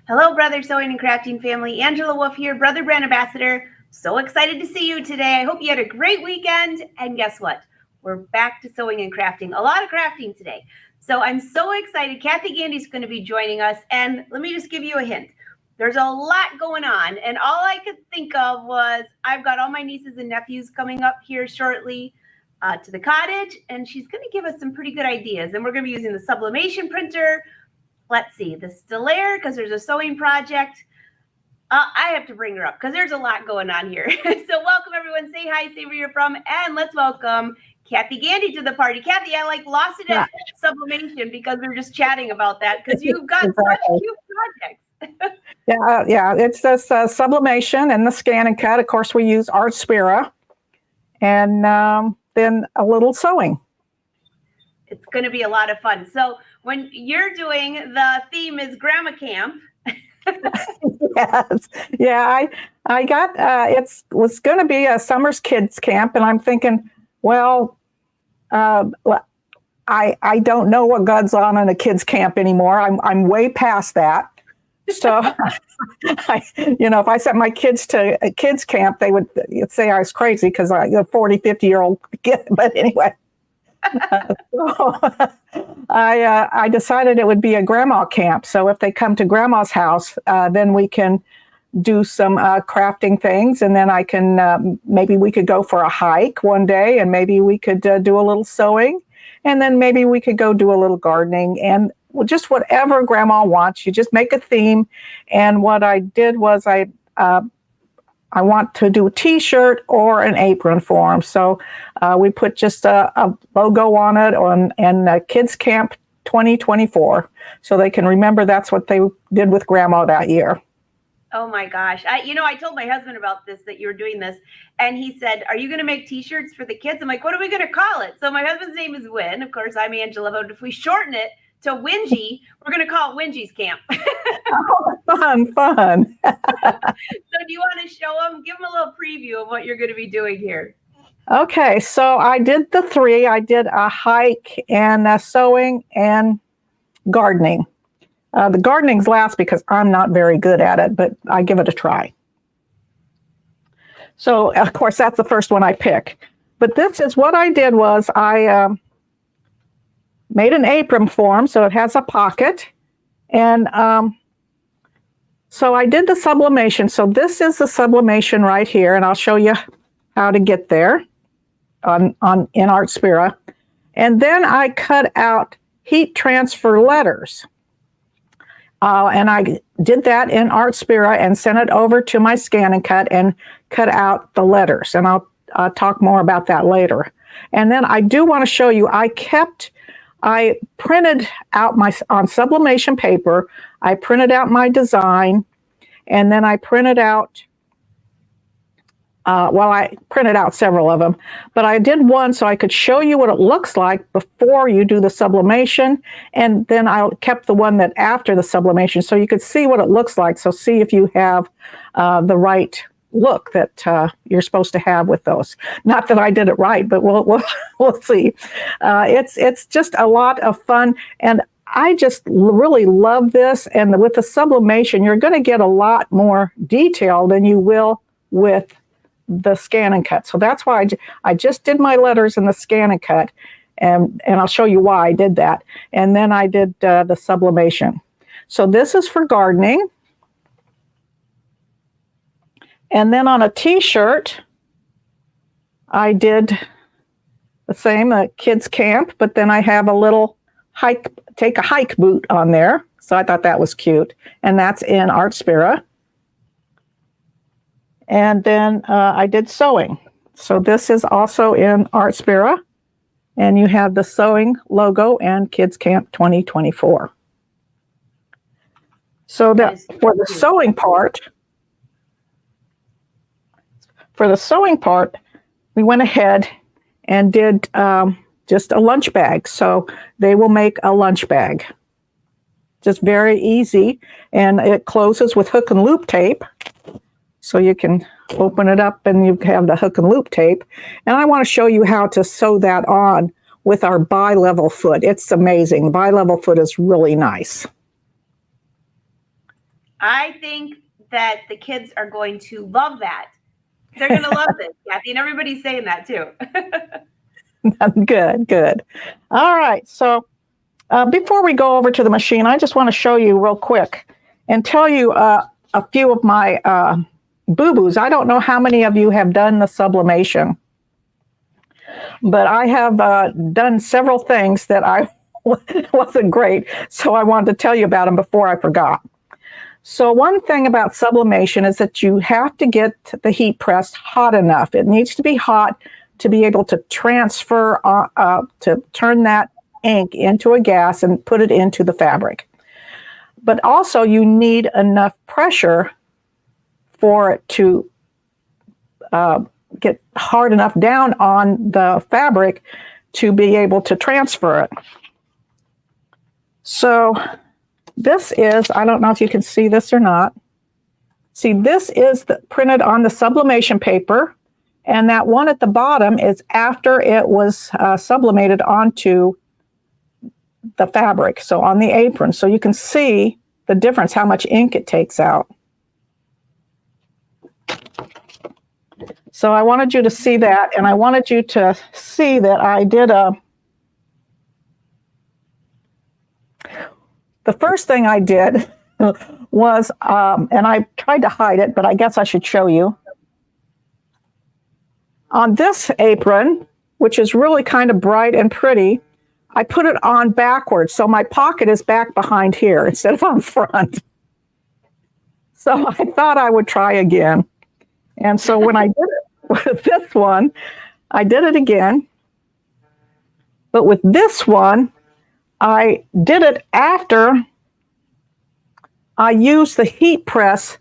Hello, Brother Sewing and Crafting family. Angela Wolf here, Brother Brand Ambassador. So excited to see you today. I hope you had a great weekend. And guess what? We're back to sewing and crafting. A lot of crafting today. So I'm so excited. Cathy Gandy's going to be joining us. And let me just give you a hint. There's a lot going on. And all I could think of was I've got all my nieces and nephews coming up here shortly to the cottage. And she's going to give us some pretty good ideas. And we're going to be using the Sublimation Printer. Let's see, the Stellaire, because there's a sewing project. I have to bring her up because there's a lot going on here. So welcome, everyone. Say hi, say where you're from, and let's welcome Cathy Gandy to the party. Cathy, I lost it at Sublimation because we were just chatting about that because you've got such cute projects. Yeah, it's this Sublimation and the ScanNCut. Of course, we use Artspira, and then a little sewing. It's going to be a lot of fun. So when you're doing, the theme is Grandma Camp. Yes. Yeah, I got, it was going to be a summer's kids camp, and I'm thinking, well, I don't know what goes on in a kids camp anymore. I'm way past that. So, if I sent my kids to a kids camp, they would say I was crazy because I'm a 40, 50-year-old kid. But anyway. So I decided it would be a grandma camp. So if they come to grandma's house, then we can do some crafting things. And then I can, maybe we could go for a hike one day, and maybe we could do a little sewing. And then maybe we could go do a little gardening, and just whatever grandma wants. You just make a theme. And what I did was I want to do a t-shirt or an apron for them. So we put just a logo on it and Kids Camp 2024. So they can remember that's what they did with grandma that year. Oh my gosh. I told my husband about this, that you were doing this. And he said, are you going to make t-shirts for the kids? I'm like, what are we going to call it? So my husband's name is Win. Of course, I'm Angela. But if we shorten it to Wingy, we're going to call it Wingy's Camp. Oh, fun. So do you want to show them? Give them a little preview of what you're going to be doing here. Okay, so I did the three. I did a hike and sewing and gardening. The gardening's last because I'm not very good at it, but I give it a try. So, of course, that's the first one I pick. But this is what I did was I made an apron for him, so it has a pocket. And so I did the sublimation. So this is the sublimation right here, and I'll show you how to get there in Artspira. And then I cut out heat transfer letters. And I did that in Artspira and sent it over to my ScanNCut and cut out the letters. And I'll talk more about that later. And then I do want to show you, I printed out on sublimation paper, I printed out my design, and then I printed out, I printed out several of them, but I did one so I could show you what it looks like before you do the sublimation, and then I kept the one that after the sublimation so you could see what it looks like. So see if you have the right look that you're supposed to have with those. Not that I did it right, but we'll see. It's just a lot of fun, and I just really love this. And with the sublimation, you're going to get a lot more detail than you will with the ScanNCut. So that's why I just did my letters in the ScanNCut, and I'll show you why I did that. And then I did the sublimation. So this is for gardening. And then on a t-shirt, I did the same, a kids camp, but then I have a little take a hike boot on there. So I thought that was cute. And that's in Artspira. And then I did sewing. So this is also in Artspira. And you have the sewing logo and Kids Camp 2024. So that for the sewing part, we went ahead and did just a lunch bag. So they will make a lunch bag. Just very easy. And it closes with hook and loop tape. So you can open it up and you have the hook and loop tape. And I want to show you how to sew that on with our bi-level foot. It's amazing. Bi-level foot is really nice. I think that the kids are going to love that. They're going to love this, Cathy, and everybody's saying that too. Good, good. All right. So before we go over to the machine, I just want to show you real quick and tell you a few of my boo-boos. I don't know how many of you have done the sublimation, but I have done several things that I wasn't great. So I wanted to tell you about them before I forgot. So one thing about sublimation is that you have to get the heat press hot enough. It needs to be hot to be able to transfer, to turn that ink into a gas and put it into the fabric. But also you need enough pressure for it to get hard enough down on the fabric to be able to transfer it. So this is, I don't know if you can see this or not. See, this is printed on the sublimation paper, and that one at the bottom is after it was sublimated onto the fabric, so on the apron. So you can see the difference, how much ink it takes out. So I wanted you to see that, and I wanted you to see that I did the first thing I did was, and I tried to hide it, but I guess I should show you. On this apron, which is really kind of bright and pretty, I put it on backwards. So my pocket is back behind here instead of on front. So I thought I would try again. And so when I did it with this one, I did it again. But with this one, I did it after I used the heat press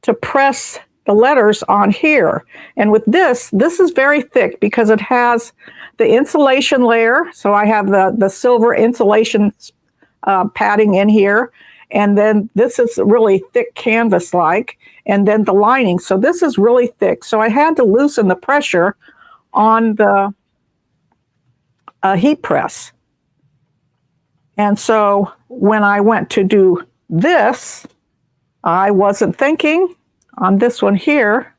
to press the letters on here. And with this is very thick because it has the insulation layer. So I have the silver insulation padding in here. And then this is really thick canvas-like. And then the lining. So this is really thick. So I had to loosen the pressure on the heat press. And so when I went to do this, I wasn't thinking on this one here,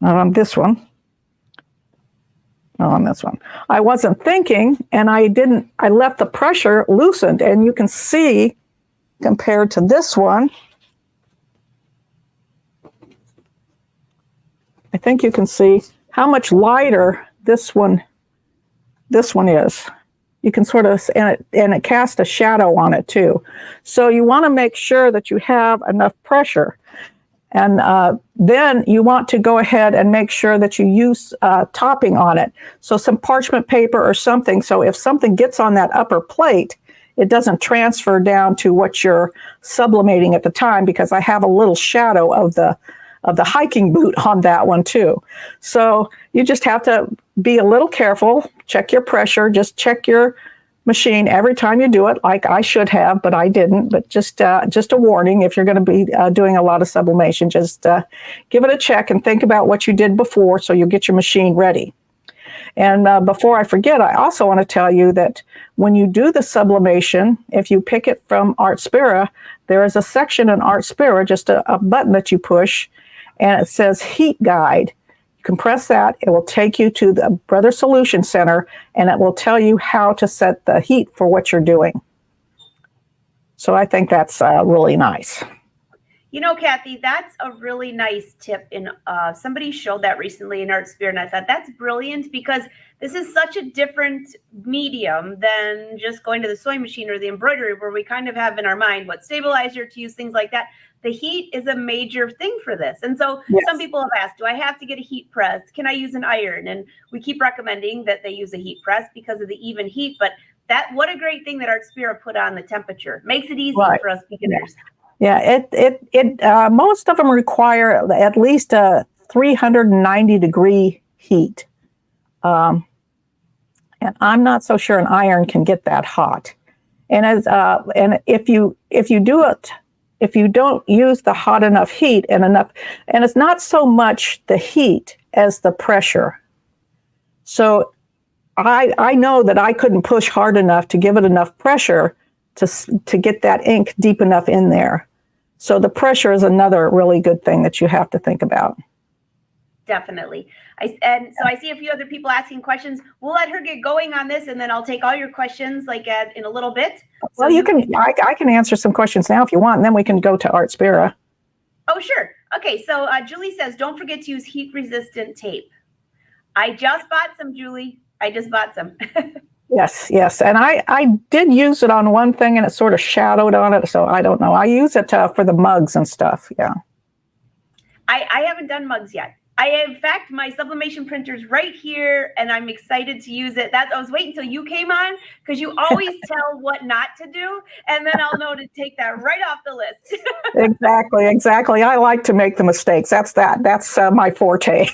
not on this one, not on this one. I wasn't thinking, and I left the pressure loosened, and you can see compared to this one, I think you can see how much lighter this one is. You can sort of, and it casts a shadow on it too. So you want to make sure that you have enough pressure. And then you want to go ahead and make sure that you use topping on it. So some parchment paper or something. So if something gets on that upper plate, it doesn't transfer down to what you're sublimating at the time, because I have a little shadow of the hiking boot on that one too. So you just have to be a little careful, check your pressure, just check your machine every time you do it, like I should have, but I didn't. But just a warning, if you're going to be doing a lot of sublimation, just give it a check and think about what you did before so you'll get your machine ready. And before I forget, I also want to tell you that when you do the sublimation, if you pick it from Artspira, there is a section in Artspira, just a button that you push, and it says Heat Guide. You can press that. It will take you to the Brother Solution Center, and it will tell you how to set the heat for what you're doing. So I think that's really nice. You know, Cathy, that's a really nice tip. And somebody showed that recently in Artspira, and I thought that's brilliant, because this is such a different medium than just going to the sewing machine or the embroidery, where we kind of have in our mind what stabilizer to use, things like that. The heat is a major thing for this. And so yes, some people have asked, do I have to get a heat press? Can I use an iron? And we keep recommending that they use a heat press because of the even heat. But what a great thing that Artspira put on the temperature. Makes it easy for us beginners. Yeah, most of them require at least a 390-degree heat. And I'm not so sure an iron can get that hot. And if you don't use the hot enough heat and it's not so much the heat as the pressure. So I know that I couldn't push hard enough to give it enough pressure to get that ink deep enough in there. So the pressure is another really good thing that you have to think about. Definitely. And so I see a few other people asking questions. We'll let her get going on this, and then I'll take all your questions like in a little bit. So well, I can answer some questions now if you want, and then we can go to Artspira. Oh, sure. Okay, so Julie says, don't forget to use heat-resistant tape. I just bought some, Julie. I just bought some. Yes. And I did use it on one thing, and it sort of shadowed on it, so I don't know. I use it for the mugs and stuff, yeah. I haven't done mugs yet. In fact, my sublimation printer's right here, and I'm excited to use it. I was waiting until you came on, because you always tell what not to do, and then I'll know to take that right off the list. Exactly. I like to make the mistakes. That's my forte.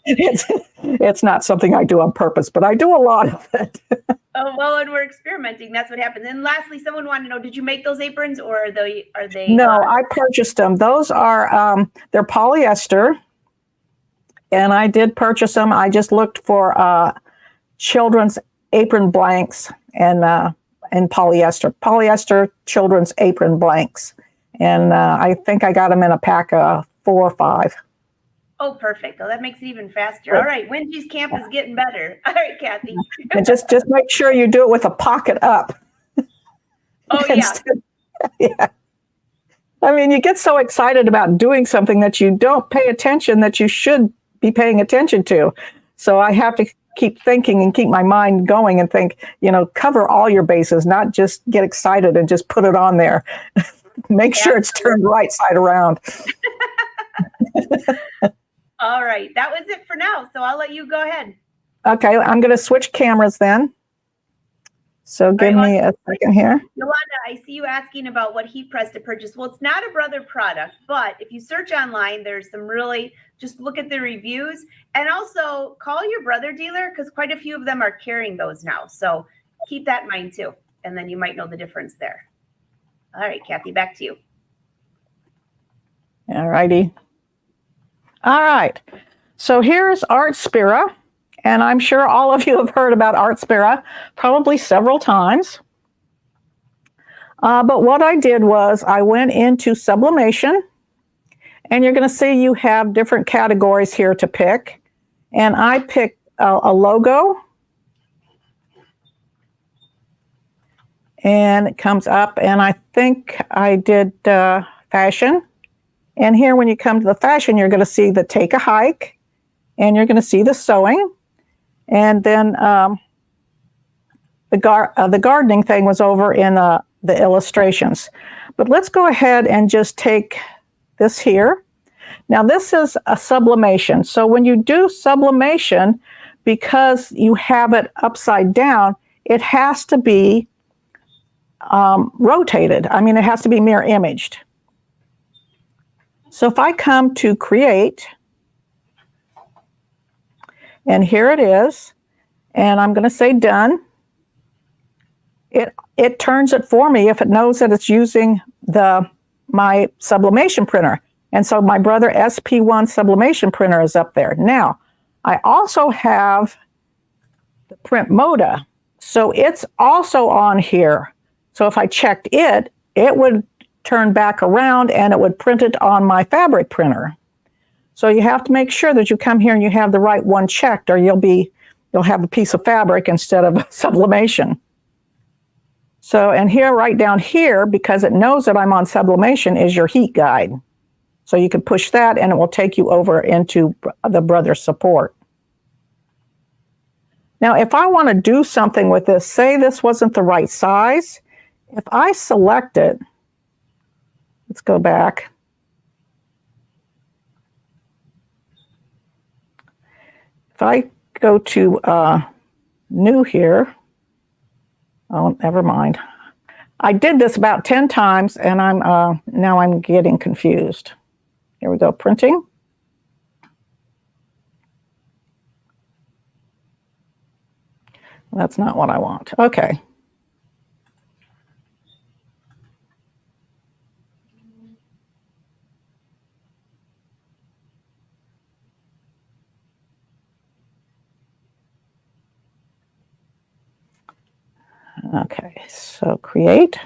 It's not something I do on purpose, but I do a lot of it. Oh, well, and we're experimenting. That's what happens. And lastly, someone wanted to know, did you make those aprons, or are they? No, I purchased them. Those are, they're polyester, and I did purchase them. I just looked for children's apron blanks and polyester children's apron blanks. And I think I got them in a pack of 4 or 5. Oh, perfect. Oh, that makes it even faster. All right. Wendy's camp is getting better. All right, Cathy. And just make sure you do it with a pocket up. Oh, yeah. Yeah. I mean, you get so excited about doing something that you don't pay attention that you should be paying attention to. So I have to keep thinking and keep my mind going and think, cover all your bases, not just get excited and just put it on there. Make sure it's turned right side around. All right. That was it for now. So I'll let you go ahead. Okay. I'm going to switch cameras then. So give me a second here. Yolanda, I see you asking about what heat press to purchase. Well, it's not a Brother product, but if you search online, there's some just look at the reviews, and also call your Brother dealer, because quite a few of them are carrying those now. So keep that in mind too. And then you might know the difference there. All right, Cathy, back to you. All righty. All right. So here's Artspira. And I'm sure all of you have heard about Artspira probably several times. But what I did was I went into Sublimation, and you're going to see you have different categories here to pick. And I picked a logo. And it comes up, and I think I did fashion. And here, when you come to the fashion, you're going to see the take a hike, and you're going to see the sewing. And then the gardening thing was over in the illustrations. But let's go ahead and just take this here. Now, this is a sublimation. So when you do sublimation, because you have it upside down, it has to be rotated. I mean, it has to be mirror imaged. So if I come to create, and here it is, and I'm going to say done. It turns it for me if it knows that it's using my sublimation printer. And so my Brother SP1 sublimation printer is up there. Now, I also have the print Moda. So it's also on here. So if I checked it would turn back around and it would print it on my fabric printer. So you have to make sure that you come here and you have the right one checked, or you'll have a piece of fabric instead of sublimation. So, and here, right down here, because it knows that I'm on sublimation, is your heat guide. So you can push that and it will take you over into the Brother support. Now, if I want to do something with this, say this wasn't the right size, if I select it, let's go back. If I go to new here, oh, never mind. I did this about 10 times, and now I'm getting confused. Here we go, printing. That's not what I want. Okay. Okay, so create.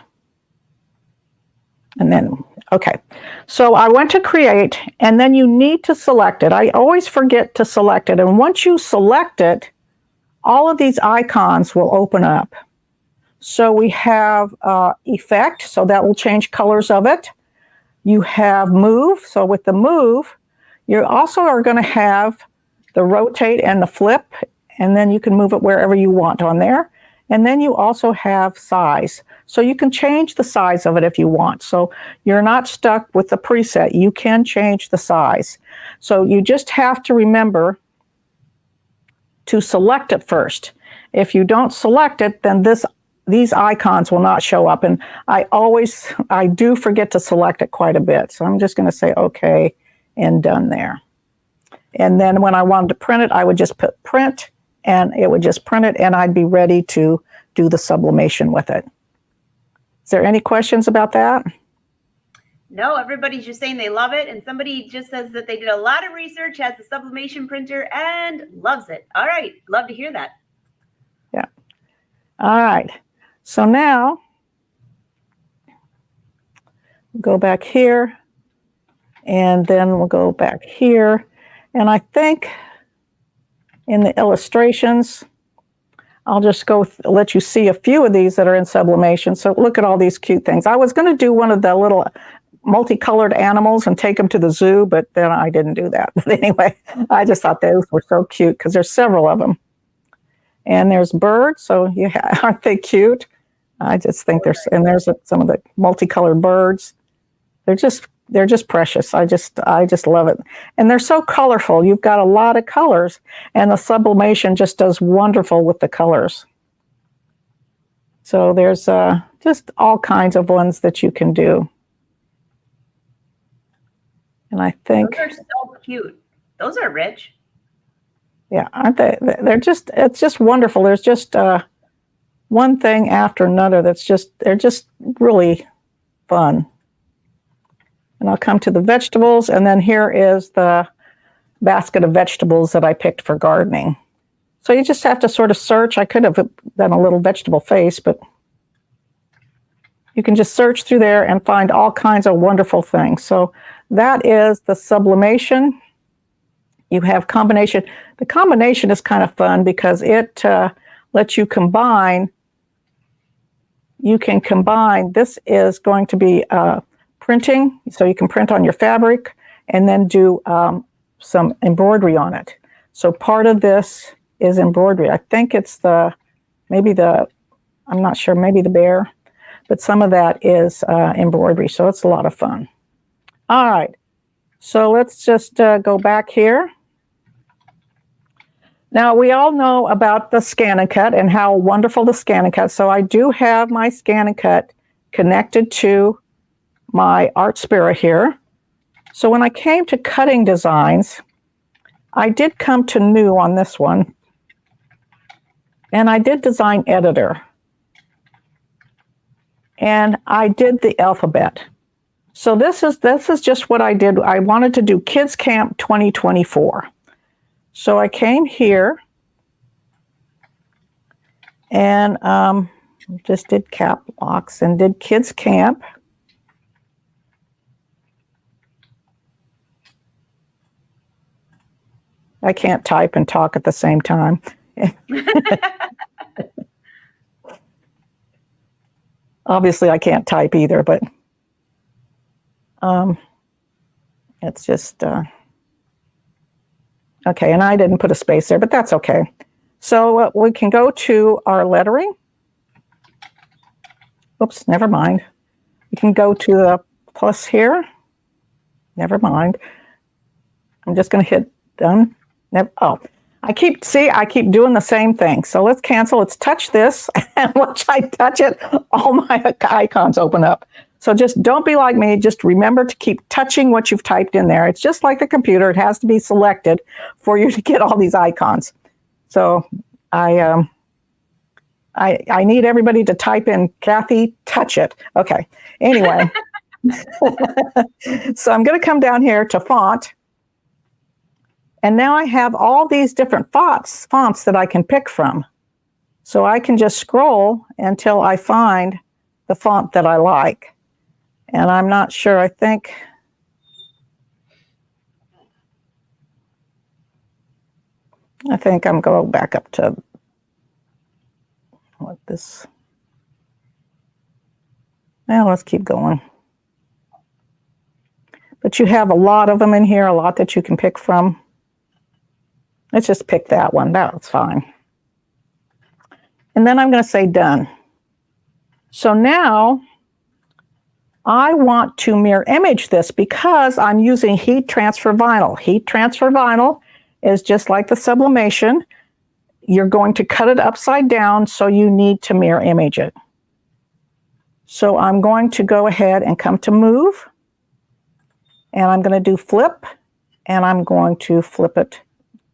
And then, okay. So I went to create, and then you need to select it. I always forget to select it. And once you select it, all of these icons will open up. So we have effect, so that will change colors of it. You have move, so with the move, you also are going to have the rotate and the flip, and then you can move it wherever you want on there. And then you also have size. So you can change the size of it if you want. So you're not stuck with the preset. You can change the size. So you just have to remember to select it first. If you don't select it, then these icons will not show up. And I do forget to select it quite a bit. So I'm just going to say okay and done there. And then when I wanted to print it, I would just put print, and it would just print it, and I'd be ready to do the sublimation with it. Is there any questions about that? No, everybody's just saying they love it. And somebody just says that they did a lot of research, has the Sublimation Printer, and loves it. All right. Love to hear that. Yeah. All right. So now, go back here, and then we'll go back here. And I think in the illustrations, I'll just let you see a few of these that are in sublimation. So look at all these cute things. I was going to do one of the little multicolored animals and take them to the zoo, but then I didn't do that. But anyway, I just thought those were so cute because there's several of them. And there's birds, so aren't they cute? I just think there's some of the multicolored birds. They're just precious. I just love it. And they're so colorful. You've got a lot of colors, and the sublimation just does wonderful with the colors. So there's just all kinds of ones that you can do. And I think those are so cute. Those are rich. Yeah, aren't they? It's just wonderful. There's just one thing after another they're just really fun. And I'll come to the vegetables, and then here is the basket of vegetables that I picked for gardening. So you just have to sort of search. I could have done a little vegetable face, but you can just search through there and find all kinds of wonderful things. So that is the sublimation. You have combination. The combination is kind of fun because it lets you combine. You can combine. This is going to be printing, so you can print on your fabric and then do some embroidery on it. So part of this is embroidery. I think it's I'm not sure, maybe the bear, but some of that is embroidery. So it's a lot of fun. All right, so let's just go back here. Now, we all know about the ScanNCut and how wonderful the ScanNCut. So I do have my ScanNCut connected to my Artspira here. So when I came to cutting designs, I did come to new on this one. And I did design editor. And I did the alphabet. So this is just what I did. I wanted to do Kids Camp 2024. So I came here and just did cap locks and did Kids Camp. I can't type and talk at the same time. Obviously, I can't type either, but it's just... Okay, and I didn't put a space there, but that's okay. So we can go to our lettering. Oops, never mind. You can go to the plus here. Never mind. I'm just going to hit done. I keep doing the same thing. So let's cancel. Let's touch this, and once I touch it, all my icons open up. So just don't be like me. Just remember to keep touching what you've typed in there. It's just like the computer. It has to be selected for you to get all these icons. So I need everybody to type in Cathy, touch it. Okay. Anyway, so I'm going to come down here to font. And now I have all these different fonts that I can pick from. So I can just scroll until I find the font that I like. And I'm not sure, I think I'm going back up to what this. Well, let's keep going. But you have a lot of them in here, a lot that you can pick from. Let's just pick that one. That's fine. And then I'm going to say done. So now I want to mirror image this because I'm using heat transfer vinyl. Heat transfer vinyl is just like the sublimation. You're going to cut it upside down, so you need to mirror image it. So I'm going to go ahead and come to move, and I'm going to do flip, and I'm going to flip it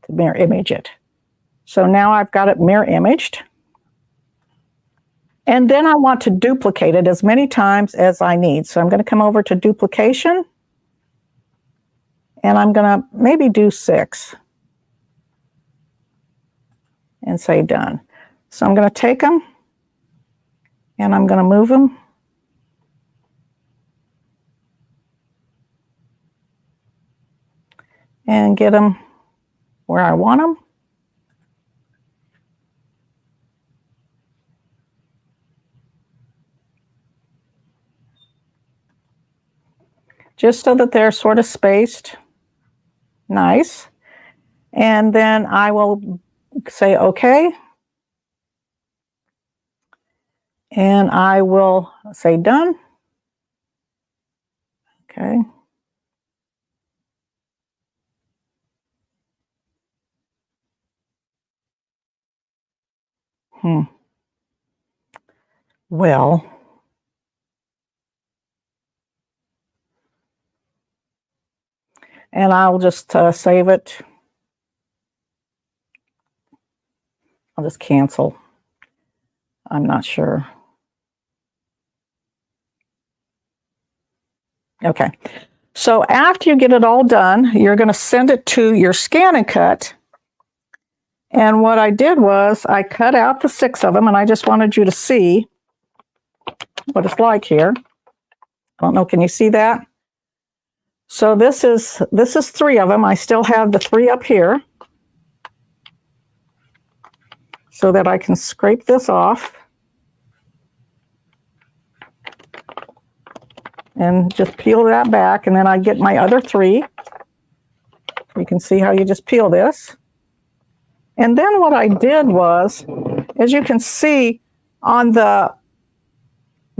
to mirror image it. So now I've got it mirror imaged. And then I want to duplicate it as many times as I need. So I'm going to come over to duplication, and I'm going to maybe do 6 and say done. So I'm going to take them, and I'm going to move them. And get them where I want them. Just so that they're sort of spaced. Nice. And then I will say okay. And I will say done. Okay. Well, and I'll just save it. I'll just cancel. I'm not sure. Okay. So after you get it all done, you're going to send it to your ScanNCut. And what I did was I cut out the 6 of them, and I just wanted you to see what it's like here. I don't know, can you see that? So this is 3 of them. I still have the 3 up here so that I can scrape this off and just peel that back, and then I get my other 3. You can see how you just peel this. And then what I did was, as you can see on the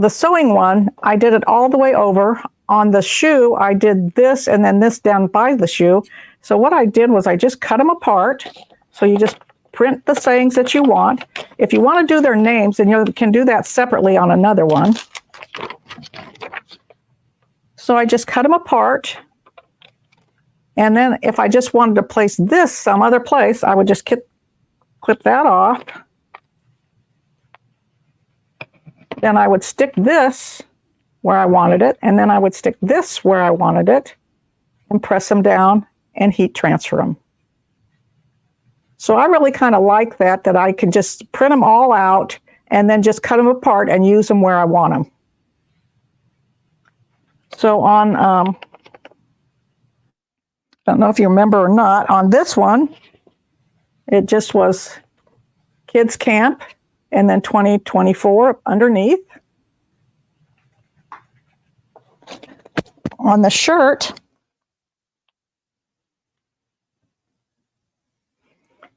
sewing one, I did it all the way over. On the shoe, I did this and then this down by the shoe. So what I did was I just cut them apart. So you just print the sayings that you want. If you want to do their names, then you can do that separately on another one. So I just cut them apart. And then if I just wanted to place this some other place, I would just clip that off. Then I would stick this where I wanted it, and then I would stick this where I wanted it, and press them down and heat transfer them. So I really kind of like that I can just print them all out and then just cut them apart and use them where I want them. So on, I don't know if you remember or not, on this one, it just was Kids Camp and then 2024 underneath. On the shirt,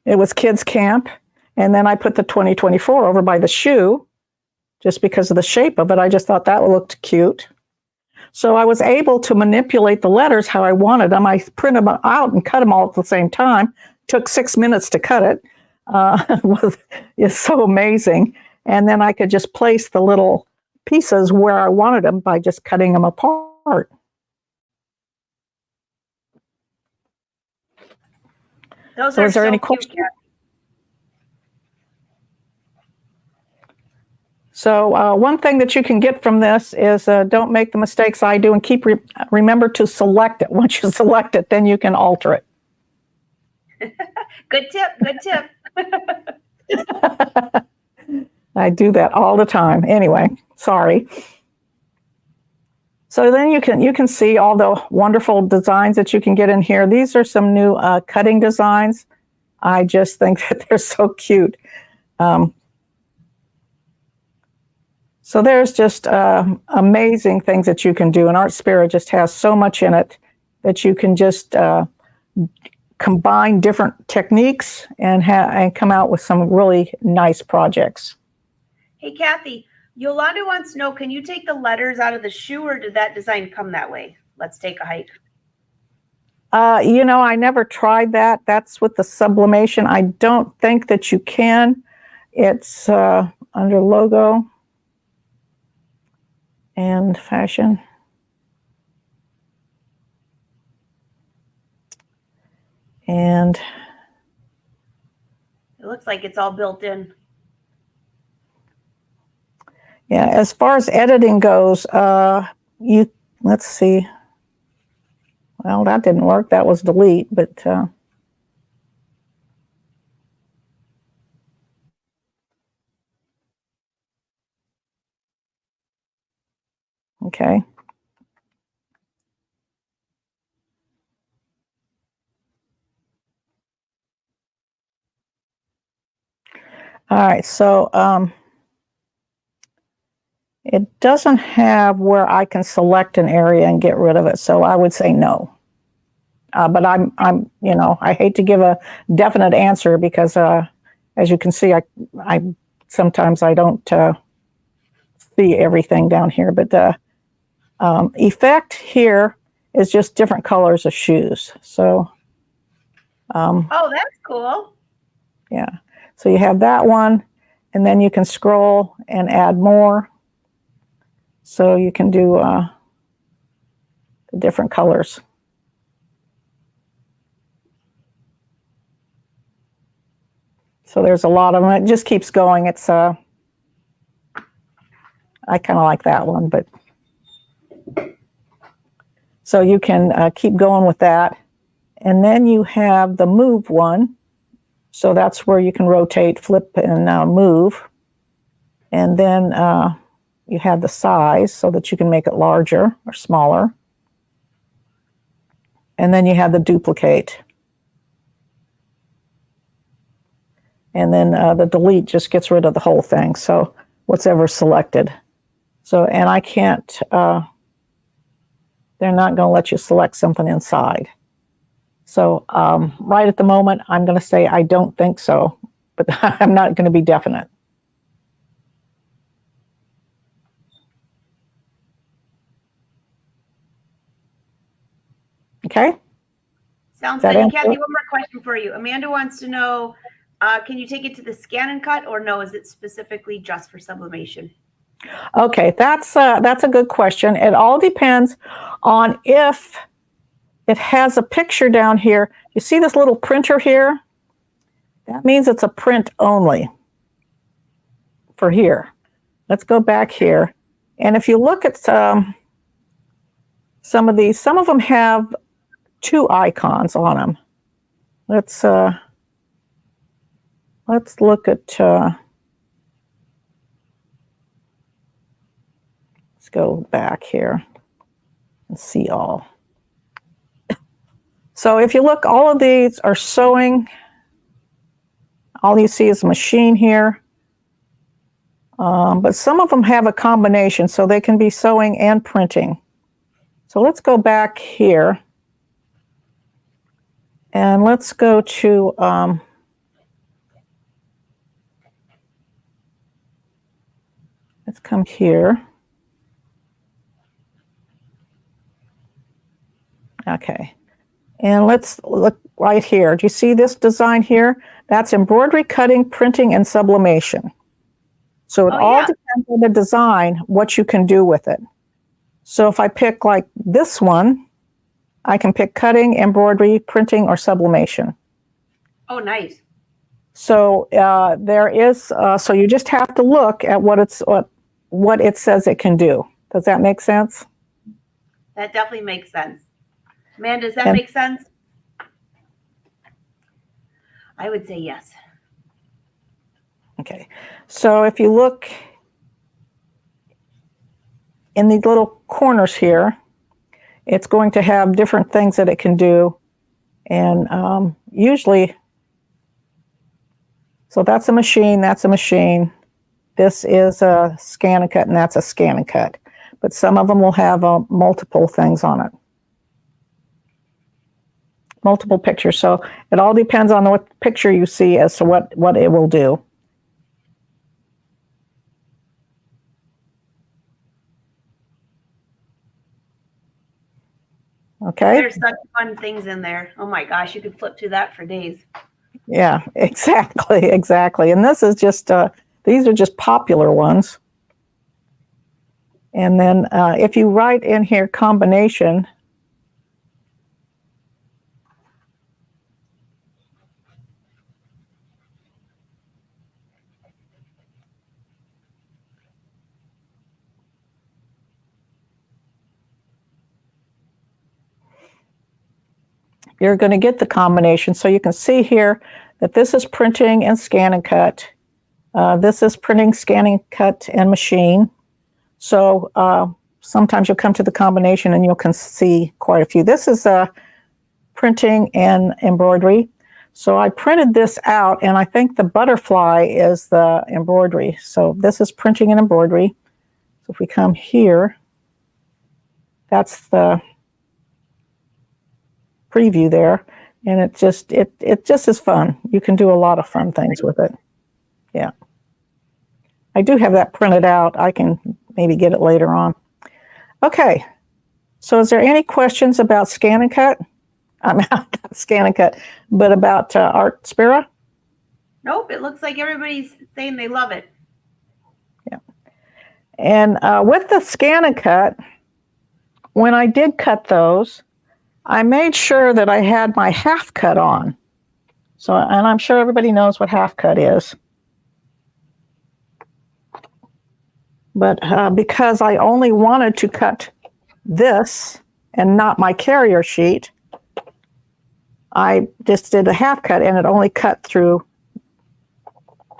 it was Kids Camp, and then I put the 2024 over by the shoe just because of the shape of it. I just thought that looked cute. So I was able to manipulate the letters how I wanted them. I printed them out and cut them all at the same time. Took 6 minutes to cut it. It's so amazing. And then I could just place the little pieces where I wanted them by just cutting them apart. Those so are is there so any cute. questions? So one thing that you can get from this is don't make the mistakes I do, and remember to select it. Once you select it, then you can alter it. Good tip, good tip. I do that all the time. Anyway, sorry. So then you can see all the wonderful designs that you can get in here. These are some new cutting designs. I just think that they're so cute. So there's just amazing things that you can do. And Artspira just has so much in it that you can just combine different techniques and come out with some really nice projects. Hey, Cathy, Yolanda wants to know, can you take the letters out of the shoe, or did that design come that way? Let's take a hike. I never tried that. That's with the sublimation. I don't think that you can. It's under logo and fashion. And it looks like it's all built in. Yeah, as far as editing goes, let's see. Well, that didn't work. That was delete, but okay. All right, so it doesn't have where I can select an area and get rid of it, so I would say no. But I'm I hate to give a definite answer because as you can see, I sometimes I don't see everything down here, but effect here is just different colors of shoes. So oh, that's cool. Yeah, so you have that one, and then you can scroll and add more. So you can do the different colors. So there's a lot of them. It just keeps going. It's I kind of like that one, but so you can keep going with that. And then you have the move one. So that's where you can rotate, flip, and move. And then you have the size so that you can make it larger or smaller. And then you have the duplicate. And then the delete just gets rid of the whole thing. So what's ever selected. So, and I can't, they're not going to let you select something inside. So right at the moment, I'm going to say I don't think so, but I'm not going to be definite. Okay. Sounds good. Cathy, one more question for you. Amanda wants to know, can you take it to the ScanNCut, or no, is it specifically just for sublimation? Okay, that's a good question. It all depends on if it has a picture down here. You see this little printer here? That means it's a print only for here. Let's go back here. And if you look at some of these, some of them have two icons on them. Let's look at, let's go back here and see all. So if you look, all of these are sewing. All you see is a machine here. But some of them have a combination, so they can be sewing and printing. So let's go back here. And let's go to, let's come here. Okay. And let's look right here. Do you see this design here? That's embroidery, cutting, printing, and sublimation. So it all depends on the design, what you can do with it. So if I pick like this one, I can pick cutting, embroidery, printing, or sublimation. Oh, nice. So there is, so you just have to look at what it says it can do. Does that make sense? That definitely makes sense. Amanda, does that make sense? I would say yes. Okay. So if you look in these little corners here, it's going to have different things that it can do. And usually, so that's a machine, that's a machine. This is a ScanNCut, and that's a ScanNCut. But some of them will have multiple things on it. Multiple pictures. So it all depends on what picture you see as to what it will do. Okay. There's such fun things in there. Oh my gosh, you could flip through that for days. Yeah, exactly. And this is just, these are just popular ones. And then if you write in here combination, you're going to get the combination. So you can see here that this is printing and ScanNCut. This is printing, ScanNCut, and machine. So sometimes you'll come to the combination and you can see quite a few. This is printing and embroidery. So I printed this out, and I think the butterfly is the embroidery. So this is printing and embroidery. So if we come here, that's the preview there, and it just is fun. You can do a lot of fun things with it. Yeah, I do have that printed out. I can maybe get it later on. Okay, so is there any questions about ScanNCut? I'm not ScanNCut, but about Artspira? Nope, it looks like everybody's saying they love it. Yeah, and with the ScanNCut, when I did cut those, I made sure that I had my half cut on. So, and I'm sure everybody knows what half cut is. But because I only wanted to cut this and not my carrier sheet, I just did a half cut, and it only cut through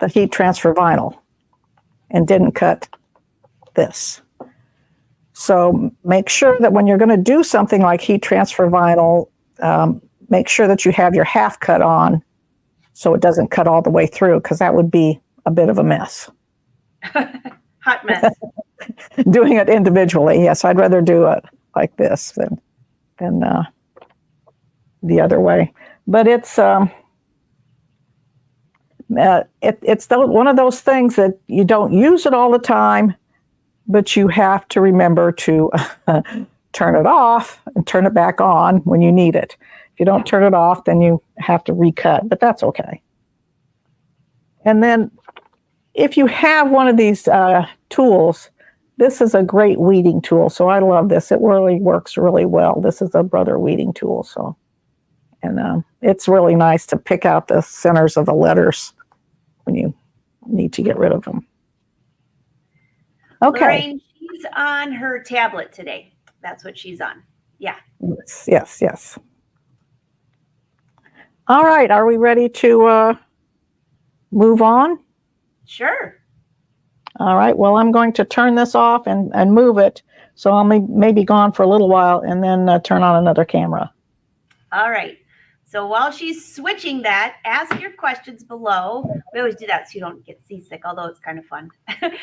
the heat transfer vinyl and didn't cut this. So make sure that when you're going to do something like heat transfer vinyl, make sure that you have your half cut on so it doesn't cut all the way through, because that would be a bit of a mess. Hot mess. Doing it individually, yes, I'd rather do it like this than the other way. But it's one of those things that you don't use it all the time, but you have to remember to turn it off and turn it back on when you need it. If you don't turn it off, then you have to recut, but that's okay. And then if you have one of these tools, this is a great weeding tool. So I love this. It really works really well. This is a Brother weeding tool. So, and it's really nice to pick out the centers of the letters when you need to get rid of them. Okay. Lorraine, she's on her tablet today. That's what she's on. Yeah. Yes. All right. Are we ready to move on? Sure. All right. Well, I'm going to turn this off and move it. So I'll maybe gone for a little while and then turn on another camera. All right. So while she's switching that, ask your questions below. We always do that so you don't get seasick, although it's kind of fun.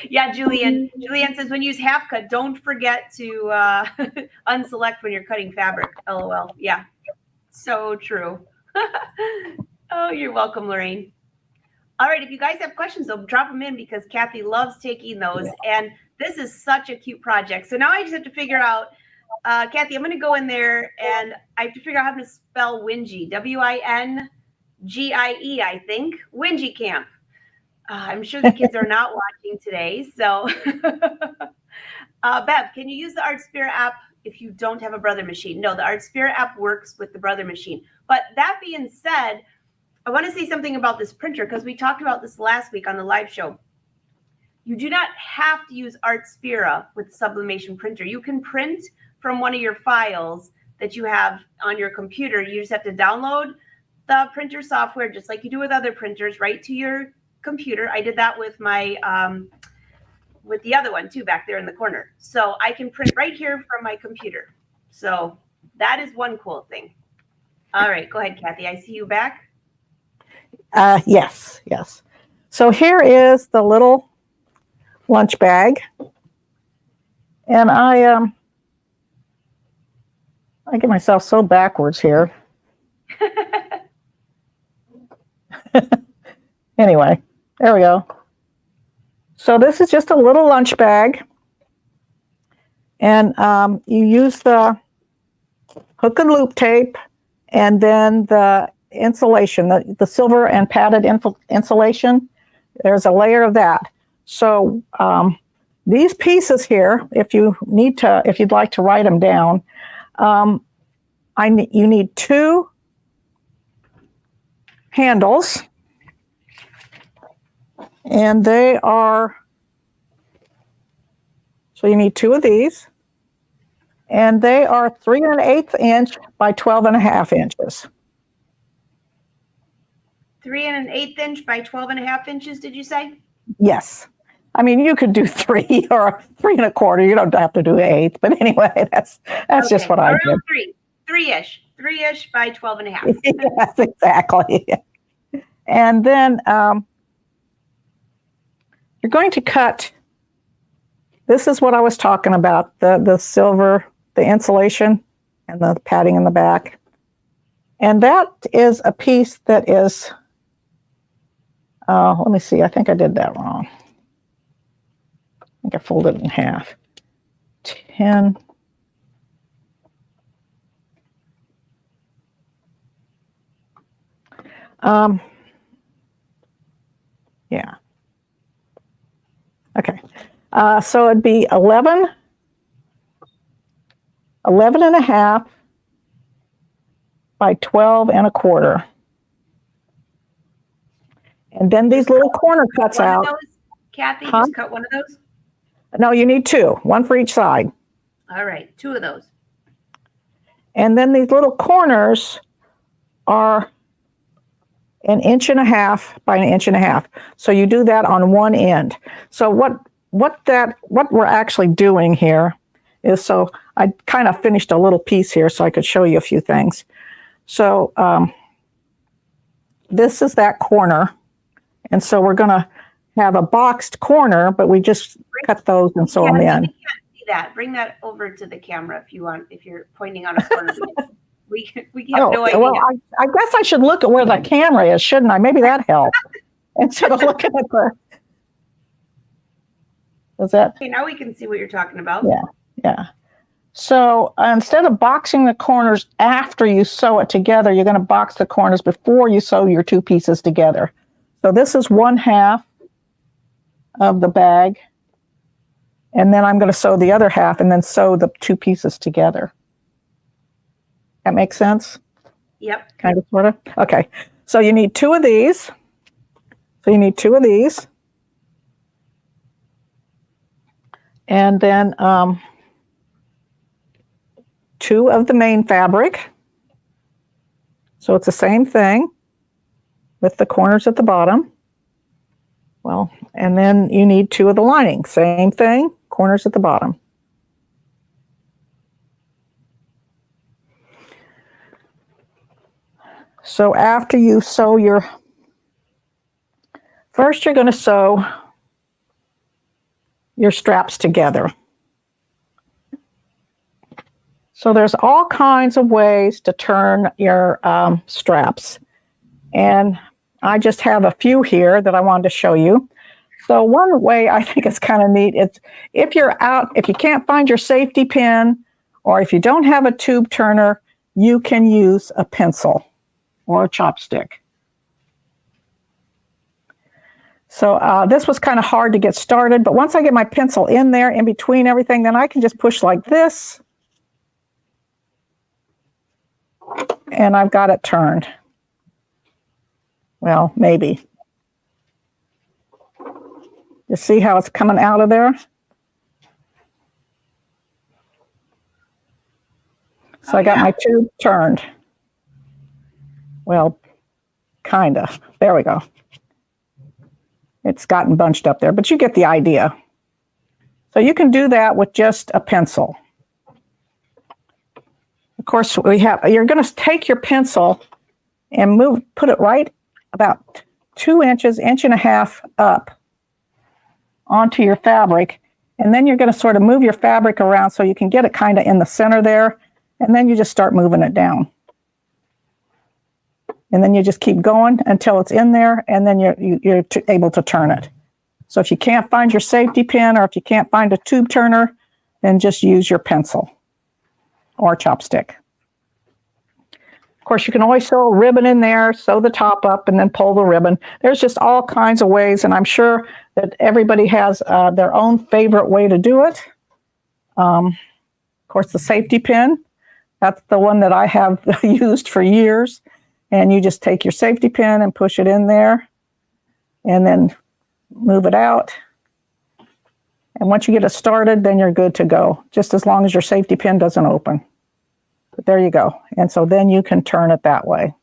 Yeah, Julian. Julian says, when you use half cut, don't forget to unselect when you're cutting fabric. LOL. Yeah, so true. Oh, you're welcome, Lorraine. All right, if you guys have questions, though, drop them in, because Cathy loves taking those. Yeah. And this is such a cute project. So now I just have to figure out, Cathy, I'm going to go in there and I have to figure out how to spell Wingie. W-I-N-G-I-E, I think. Wingie Camp. I'm sure the kids are not watching today. So, Bev, can you use the Artspira app if you don't have a Brother machine? No, the Artspira app works with the Brother machine. But that being said, I want to say something about this printer, because we talked about this last week on the live show. You do not have to use Artspira with Sublimation Printer. You can print from one of your files that you have on your computer. You just have to download the printer software, just like you do with other printers, right to your computer. I did that with my with the other one too back there in the corner. So I can print right here from my computer. So that is one cool thing. All right, go ahead, Cathy. I see you back. Yes. So here is the little lunch bag. And I get myself so backwards here. Anyway, there we go. So this is just a little lunch bag. And you use the hook and loop tape and then the insulation, the silver and padded insulation. There's a layer of that. So these pieces here, if you'd like to write them down, you need 2 handles, and they are, so you need 2 of these, and they are 3 1/8 inch by 12 1/2 inches. 3 1/8 inch by 12 1/2 inches, did you say? Yes. I mean, you could do 3 or 3 1/4. You don't have to do 1/8, but anyway, that's okay. Just what I did. 3-ish by 12 1/2. Yes, exactly. And then you're going to cut. This is what I was talking about: the silver, the insulation, and the padding in the back. And that is a piece that is. Let me see. I think I did that wrong. I think I folded it in half. 10. Yeah. Okay. So it'd be 11 1/2 by 12 1/4. And then these little corner cuts out. Cathy, just cut one of those? No, you need 2, 1 for each side. All right, 2 of those. And then these little corners are 1 1/2 by 1 1/2. So you do that on one end. So what we're actually doing here is, so I kind of finished a little piece here so I could show you a few things. So this is that corner. And so we're going to have a boxed corner, but we just cut those and sew them in. We can't see that. Bring that over to the camera if you want, if you're pointing on a corner. we have no idea. Well, I guess I should look at where the camera is, shouldn't I? Maybe that helped. Instead of looking at the... Is that? Okay, now we can see what you're talking about. Yeah. So instead of boxing the corners after you sew it together, you're going to box the corners before you sew your 2 pieces together. So this is 1/2 of the bag. And then I'm going to sew the other half and then sew the 2 pieces together. That makes sense? Yep. Kind of, sort of? Okay. So you need 2 of these. And then 2 of the main fabric. So it's the same thing with the corners at the bottom. Well, and then you need 2 of the lining. Same thing, corners at the bottom. So after you sew first you're going to sew your straps together. So there's all kinds of ways to turn your straps. And I just have a few here that I wanted to show you. So one way I think is kind of neat is if you can't find your safety pin, or if you don't have a tube turner, you can use a pencil or a chopstick. So this was kind of hard to get started, but once I get my pencil in there, in between everything, then I can just push like this, and I've got it turned. Well, maybe. You see how it's coming out of there? So I got my tube turned. Well, kind of. There we go. It's gotten bunched up there, but you get the idea. So you can do that with just a pencil. Of course, you're going to take your pencil and put it right about 2 inches, 1.5 inches up onto your fabric. And then you're going to sort of move your fabric around so you can get it kind of in the center there. And then you just start moving it down. And then you just keep going until it's in there, and then you're able to turn it. So if you can't find your safety pin, or if you can't find a tube turner, then just use your pencil or chopstick. Of course, you can always sew a ribbon in there, sew the top up, and then pull the ribbon. There's just all kinds of ways, and I'm sure that everybody has their own favorite way to do it. Of course, the safety pin, that's the one that I have used for years. And you just take your safety pin and push it in there, and then move it out. And once you get it started, then you're good to go, just as long as your safety pin doesn't open. But there you go. And so then you can turn it that way.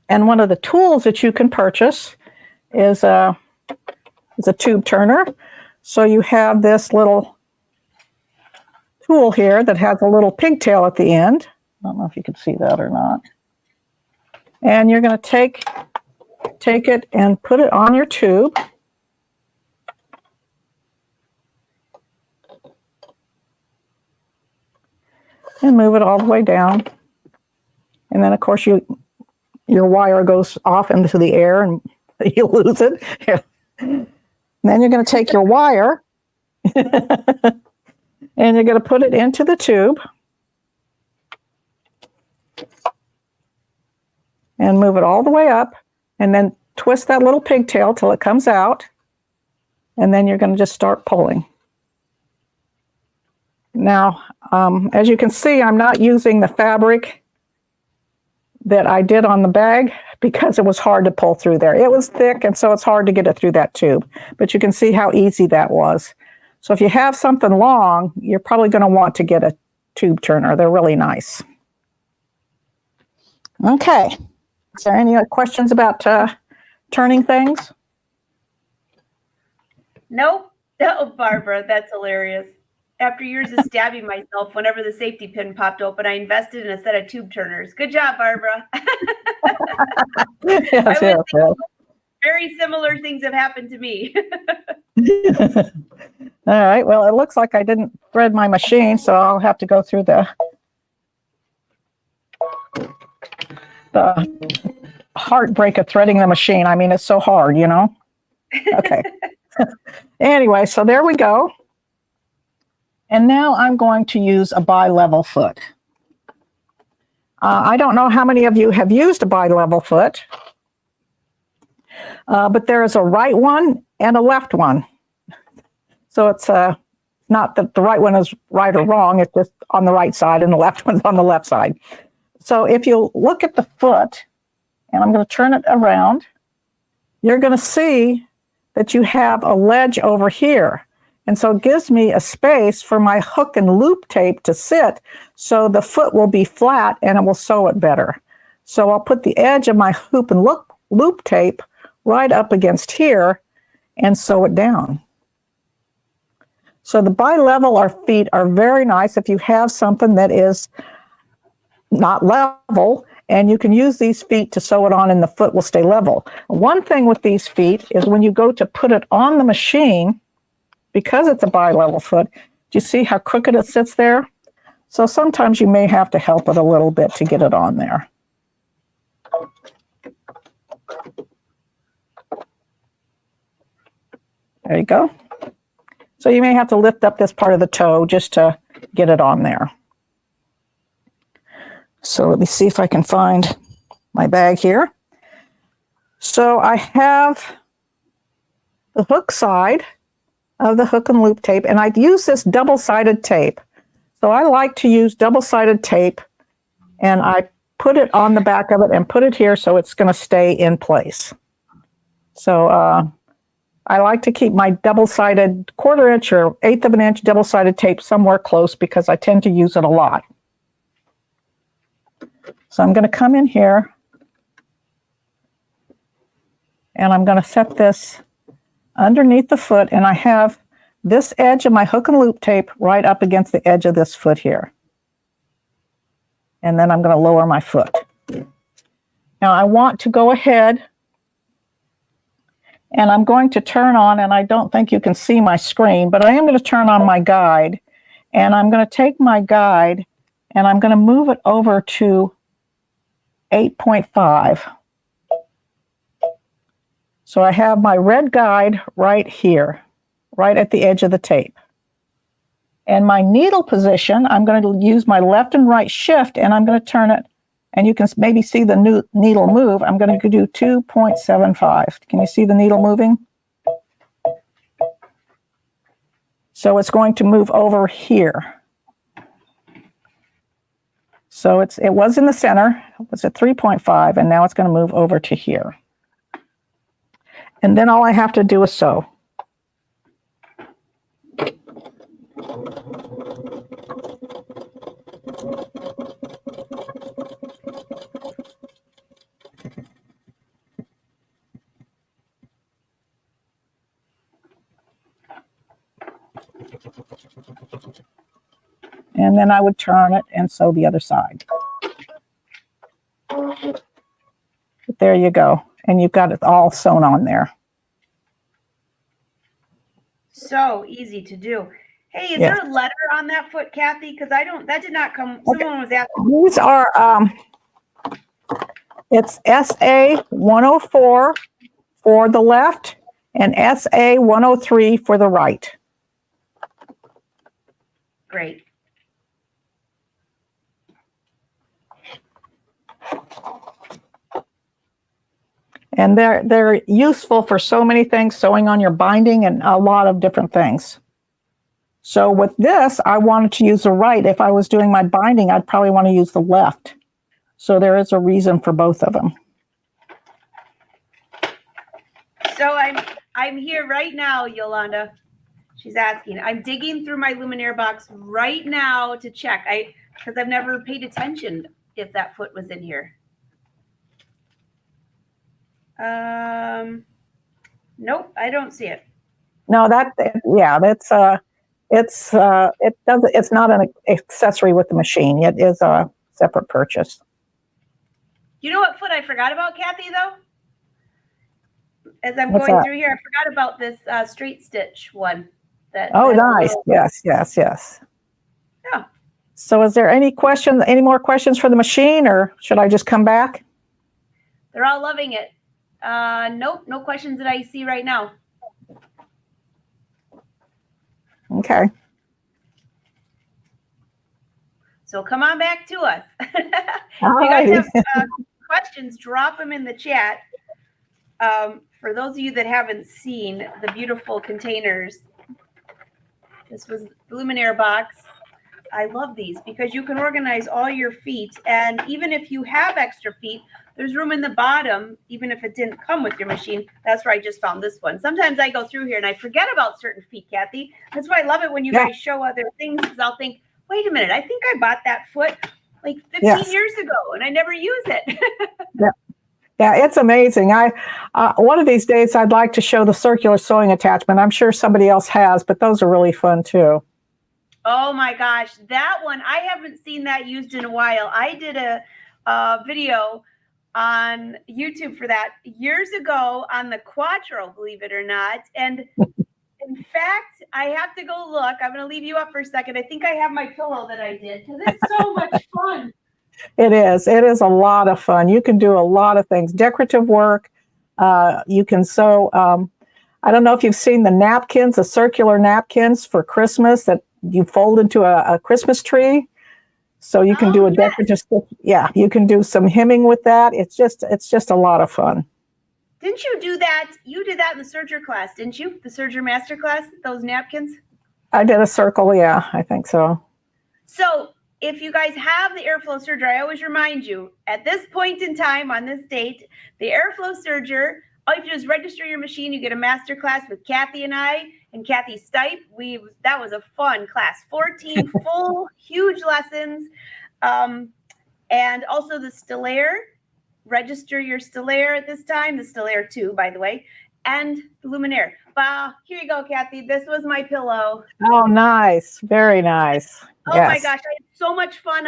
And one of the tools that you can purchase is a tube turner. So you have this little tool here that has a little pigtail at the end. I don't know if you can see that or not. And you're going to take it and put it on your tube. And move it all the way down. And then, of course, your wire goes off into the air and you lose it. And then you're going to take your wire and you're going to put it into the tube. And move it all the way up, and then twist that little pigtail till it comes out, and then you're going to just start pulling. Now, as you can see, I'm not using the fabric that I did on the bag because it was hard to pull through there. It was thick, and so it's hard to get it through that tube, but you can see how easy that was. So if you have something long, you're probably going to want to get a tube turner. They're really nice. Okay. Is there any other questions about turning things? Nope. Oh, Barbara, that's hilarious. After years of stabbing myself whenever the safety pin popped open, I invested in a set of tube turners. Good job, Barbara. Yes. Very similar things have happened to me. All right. Well, it looks like I didn't thread my machine, so I'll have to go through the heartbreak of threading the machine. I mean, it's so hard, you know? Okay. Anyway, so there we go. And now I'm going to use a bi-level foot. I don't know how many of you have used a bi-level foot, but there is a right one and a left one. So it's not that the right one is right or wrong, it's just on the right side and the left one's on the left side. So if you look at the foot, and I'm going to turn it around, you're going to see that you have a ledge over here. And so it gives me a space for my hook and loop tape to sit, so the foot will be flat and it will sew it better. So I'll put the edge of my hoop and loop tape right up against here and sew it down. So the bi-level feet are very nice if you have something that is not level, and you can use these feet to sew it on and the foot will stay level. One thing with these feet is when you go to put it on the machine, because it's a bi-level foot, do you see how crooked it sits there? So sometimes you may have to help it a little bit to get it on there. There you go. So you may have to lift up this part of the toe just to get it on there. So let me see if I can find my bag here. So I have the hook side of the hook and loop tape, and I'd use this double-sided tape. So I like to use double-sided tape, and I put it on the back of it and put it here so it's going to stay in place. So I like to keep my double-sided 1/4 inch or 1/8 of an inch double-sided tape somewhere close because I tend to use it a lot. So I'm going to come in here and I'm going to set this underneath the foot, and I have this edge of my hook and loop tape right up against the edge of this foot here. And then I'm going to lower my foot. Now I want to go ahead and I'm going to turn on, and I don't think you can see my screen, but I am going to turn on my guide, and I'm going to take my guide and I'm going to move it over to 8.5. So I have my red guide right here, right at the edge of the tape. And my needle position, I'm going to use my left and right shift, and I'm going to turn it, and you can maybe see the new needle move. I'm going to do 2.75. Can you see the needle moving? So it's going to move over here. So it was in the center, it was at 3.5, and now it's going to move over to here. And then all I have to do is sew. And then I would turn it and sew the other side. But there you go. And you've got it all sewn on there. So easy to do. Hey, is Yeah. there a letter on that foot, Cathy? Because that did not come. Someone was asking. These are, it's SA 104 for the left and SA 103 for the right. Great. And they're useful for so many things, sewing on your binding and a lot of different things. So with this, I wanted to use the right. If I was doing my binding, I'd probably want to use the left. So there is a reason for both of them. So I'm here right now, Yolanda. She's asking. I'm digging through my Luminaire box right now to check. Because I've never paid attention if that foot was in here. Nope, I don't see it. No, it's not an accessory with the machine. It is a separate purchase. You know what foot I forgot about, Cathy, though? As I'm What's going that? through here, I forgot about this straight stitch one. Oh, nice. Yes. Yeah. So is there any more questions for the machine, or should I just come back? They're all loving it. Nope, no questions that I see right now. Okay. So come on back to us. If All you guys righty. have questions, drop them in the chat. For those of you that haven't seen the beautiful containers, this was the Luminaire box. I love these because you can organize all your feet. And even if you have extra feet, there's room in the bottom, even if it didn't come with your machine. That's where I just found this one. Sometimes I go through here and I forget about certain feet, Cathy. That's why I love it when you guys show other things, because I'll think, wait a minute, I think I bought that foot like 15 years ago and I never use it. Yeah, it's amazing. One of these days I'd like to show the circular sewing attachment. I'm sure somebody else has, but those are really fun too. Oh my gosh, that one, I haven't seen that used in a while. I did a video on YouTube for that years ago on the Quattro, believe it or not. And in fact, I have to go look. I'm going to leave you up for a second. I think I have my pillow that I did because it's so much fun. It is a lot of fun. You can do a lot of things, decorative work. You can sew. I don't know if you've seen the napkins, the circular napkins for Christmas that you fold into a Christmas tree. So you can do a decorative. Yeah, you can do some hemming with that. It's just a lot of fun. Didn't you do that? You did that in the serger class, didn't you? The serger master class, those napkins? I did a circle. Yeah, I think so. So if you guys have the airflow serger, I always remind you at this point in time on this date, the airflow serger, all you have to do is register your machine. You get a master class with Cathy and I and Cathy Stipe. That was a fun class, 14 full, huge lessons. And also the Stellaire, register your Stellaire at this time, the Stellaire 2, by the way, and the Luminaire. Here you go, Cathy. This was my pillow. Oh, nice. Very nice. Oh Yes. my gosh, I had so much fun.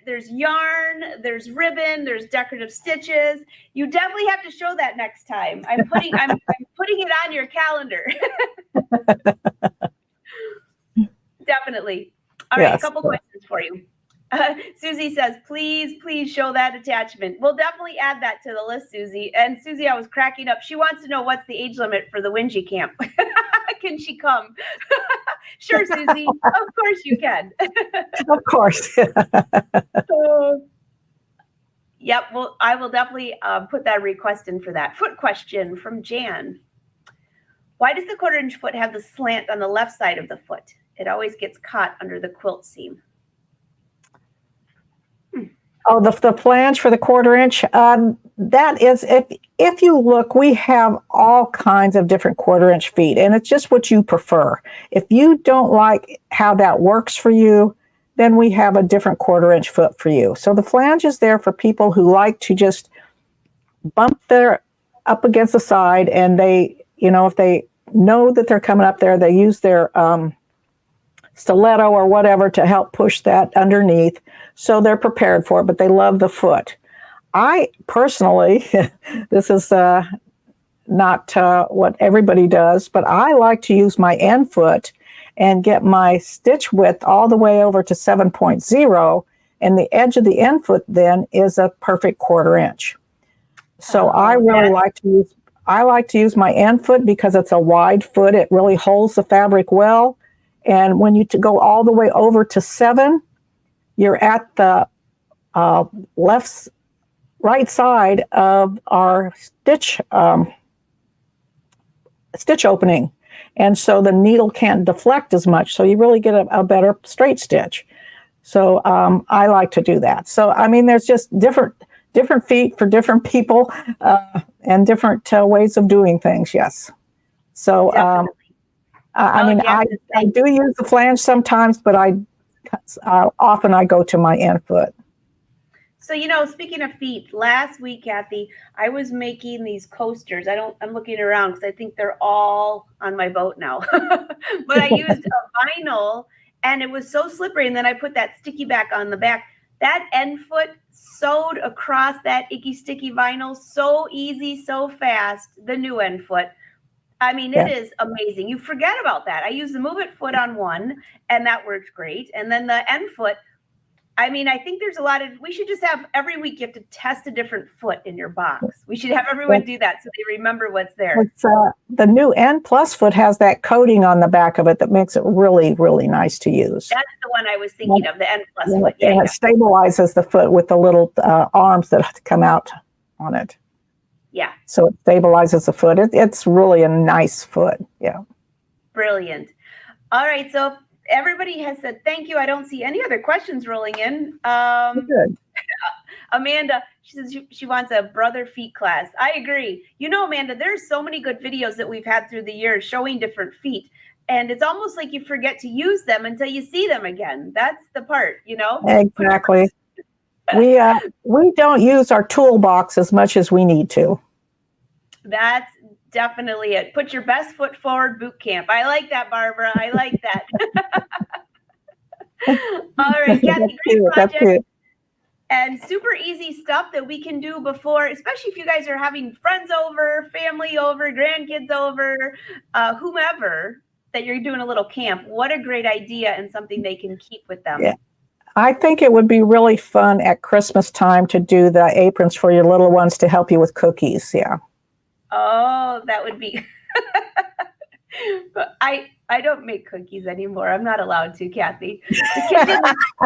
There's yarn, there's ribbon, there's decorative stitches. You definitely have to show that next time. I'm putting it on your calendar. Definitely. All right, Yes. a couple questions for you. Susie says, please show that attachment. We'll definitely add that to the list, Susie. And Susie, I was cracking up. She wants to know what's the age limit for the Wingy camp. Can she come? Sure, Susie. Of course you can. Of course. Yep. Well, I will definitely put that request in for that. Foot question from Jan. Why does the 1/4 inch foot have the slant on the left side of the foot? It always gets caught under the quilt seam. Oh, the flange for the 1/4 inch. That is, if you look, we have all kinds of different 1/4 inch feet, and it's just what you prefer. If you don't like how that works for you, then we have a different 1/4 inch foot for you. So the flange is there for people who like to just bump their up against the side, and they, if they know that they're coming up there, they use their stiletto or whatever to help push that underneath, so they're prepared for it, but they love the foot. I personally, this is not what everybody does, but I like to use my end foot and get my stitch width all the way over to 7.0, and the edge of the end foot then is a perfect 1/4 inch. So I really like to use my end foot because it's a wide foot. It really holds the fabric well. And when you go all the way over to 7, you're at the right side of our stitch opening. And so the needle can't deflect as much. So you really get a better straight stitch. So I like to do that. So, I mean, there's just different feet for different people and different ways of doing things. Yes. So, I do use the flange sometimes, but often I go to my end foot. So, speaking of feet, last week, Cathy, I was making these coasters. I'm looking around because I think they're all on my boat now. But I used a vinyl and it was so slippery. And then I put that sticky back on the back. That end foot sewed across that icky sticky vinyl so easy, so fast, the new end foot. I mean, it is amazing. You forget about that. I use the move it foot on one, and that worked great. And then the end foot, I mean, I think there's we should just have every week you have to test a different foot in your box. We should have everyone do that so they remember what's there. The new N plus foot has that coating on the back of it that makes it really, really nice to use. That's the one I was thinking of, the N plus foot. Yeah, and it stabilizes the foot with the little arms that come out on it. Yeah. So it stabilizes the foot. It's really a nice foot. Yeah. Brilliant. All right. So everybody has said thank you. I don't see any other questions rolling in. Good. Amanda, she says she wants a brother feet class. I agree. Amanda, there's so many good videos that we've had through the years showing different feet. And it's almost like you forget to use them until you see them again. That's the part, Exactly. We don't use our toolbox as much as we need to. That's definitely it. Put your best foot forward, boot camp. I like that, Barbara. I like that. All right, Cathy, great project. And super easy stuff that we can do before, especially if you guys are having friends over, family over, grandkids over, whomever, that you're doing a little camp. What a great idea and something they can keep with them. Yeah. I think it would be really fun at Christmas time to do the aprons for your little ones to help you with cookies. Yeah. Oh, that would be. But I don't make cookies anymore. I'm not allowed to, Cathy. The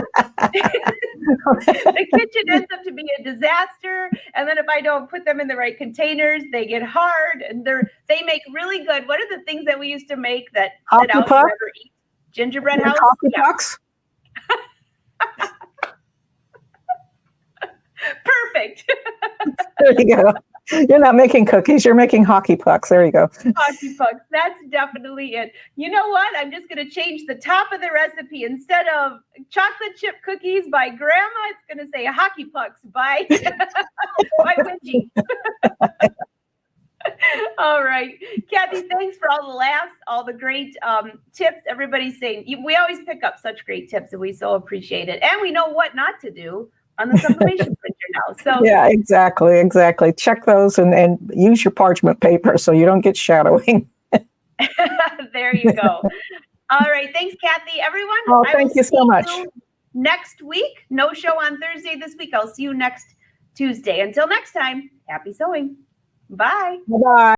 kitchen ends up to be a disaster. And then if I don't put them in the right containers, they get hard and they make really good. What are the things that we used to make that sit out and never eat? Gingerbread house? Coffee pucks? Perfect. There you go. You're not making cookies. You're making hockey pucks. There you go. Hockey pucks. That's definitely it. You know what? I'm just going to change the top of the recipe. Instead of chocolate chip cookies by Grandma, it's going to say hockey pucks by Wingy. All right. Cathy, thanks for all the laughs, all the great tips. Everybody's saying, we always pick up such great tips, and we so appreciate it. And we know what not to do on the sublimation printer now. So yeah, exactly. Check those and use your parchment paper so you don't get shadowing. there you go. All right. Thanks, Cathy. Everyone. Oh, thank you so much. Next week. No show on Thursday this week. I'll see you next Tuesday. Until next time, happy sewing. Bye. Bye-bye.